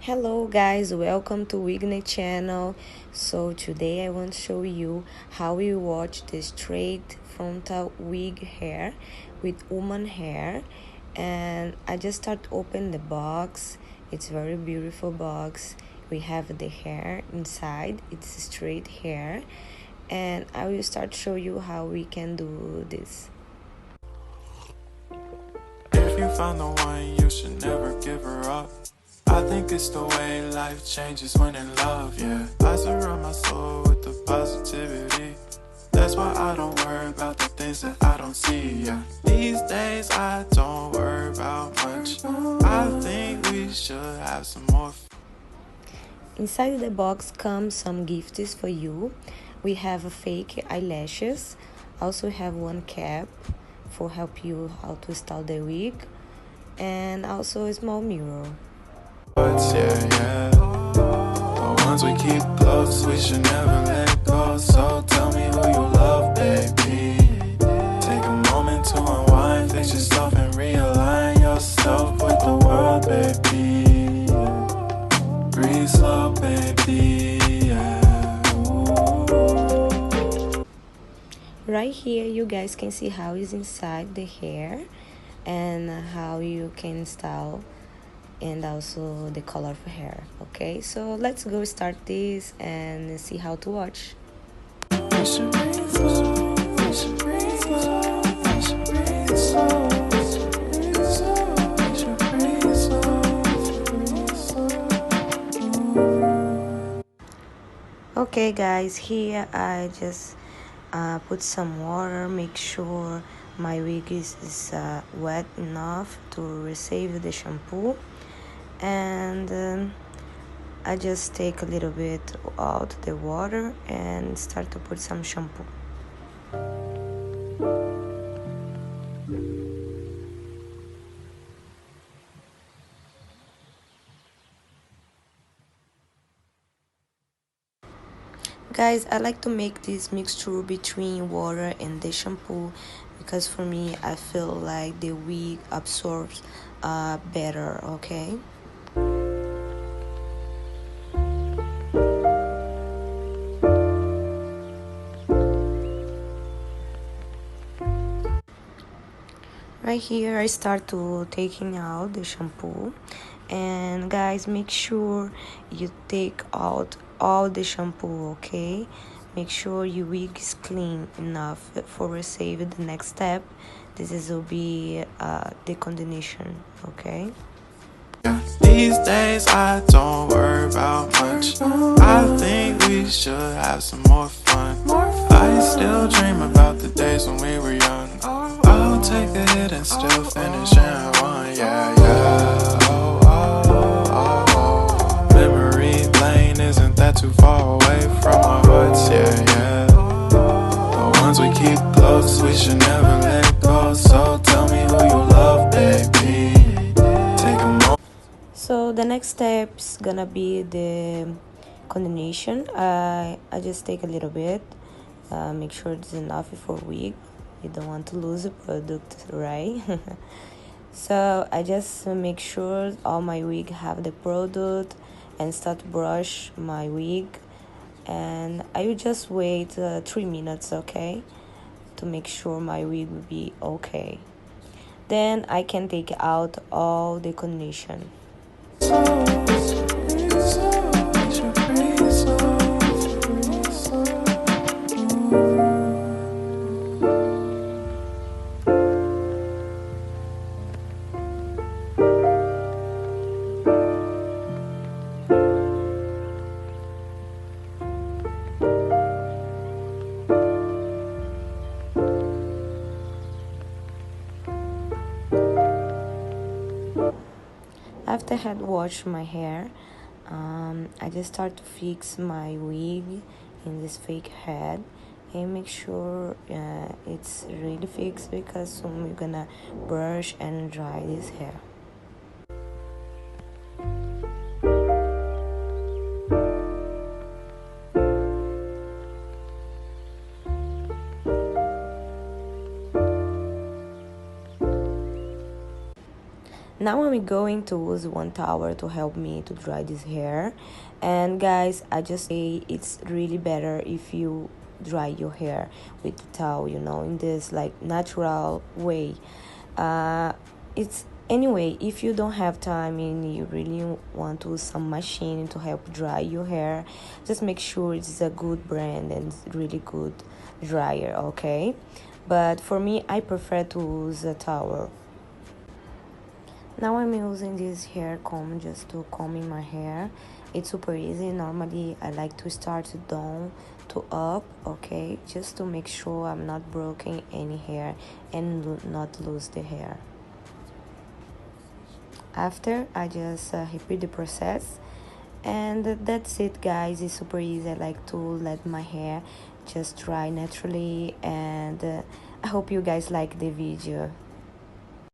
Hello guys, welcome to Wignee channel. So today I want to show you how we watch the straight frontal wig hair with woman hair. And I just start open the box. It's very beautiful box. We have the hair inside. It's straight hair, and I will start show you how we can do this. If you found the one, you should never give her up. I think it's the way life changes when in love, yeah. I surround my soul with the positivity. That's why I don't worry about the things that I don't see, yeah. These days I don't worry about much. I think we should have some more fun. Inside the box comes some gifts for you. We have a fake eyelashes. Also have one cap for help you how to style the wig, and also a small mirror. Yeah. The ones we keep close, we should never let go. So tell me who you love, baby. Take a moment to unwind, fix yourself and realign yourself with the world, baby. Breathe slow, baby. Right here you guys can see how is inside the hair and how you can style, and also the color of hair. Okay, so let's go start this and see how to watch. Okay guys, here I just put some water, make sure my wig is wet enough to receive the shampoo, and I just take a little bit out the water and start to put some shampoo. Guys, I like to make this mixture between water and the shampoo because for me I feel like the wig absorbs better, okay? Right here I start to taking out the shampoo, and guys, make sure you take out all the shampoo, okay? Make sure your wig is clean enough for receive the next step. Will be the condition, okay? These days I don't worry about much. I think we should have some more fun. I still dream about the days when we were young. I'll take a hit and still finish in one, yeah. Oh. Memory lane, isn't that too far away from our hearts, yeah. The ones we keep close, we should never let go. So tell me who you love, baby. Take a moment. So the next step is gonna be the combination. I just take a little bit, make sure it's enough for wig. You don't want to lose the product, right? So I just make sure all my wig have the product and start to brush my wig, and I will just wait 3 minutes, okay, to make sure my wig will be okay. Then I can take out all the condition. After I had washed my hair, I just start to fix my wig in this fake head and make sure it's really fixed, because soon we're gonna brush and dry this hair. Now I'm going to use one towel to help me to dry this hair. And guys, I just say it's really better if you dry your hair with the towel, you know, in this like natural way. It's anyway, if you don't have time and you really want to use some machine to help dry your hair, just make sure it's a good brand and it's really good dryer, okay? But for me, I prefer to use a towel. Now I'm using this hair comb just to comb in my hair. It's super easy. Normally I like to start down to up, okay, just to make sure I'm not breaking any hair and not lose the hair. After I just repeat the process, and that's it guys. It's super easy. I like to let my hair just dry naturally, and I hope you guys like the video.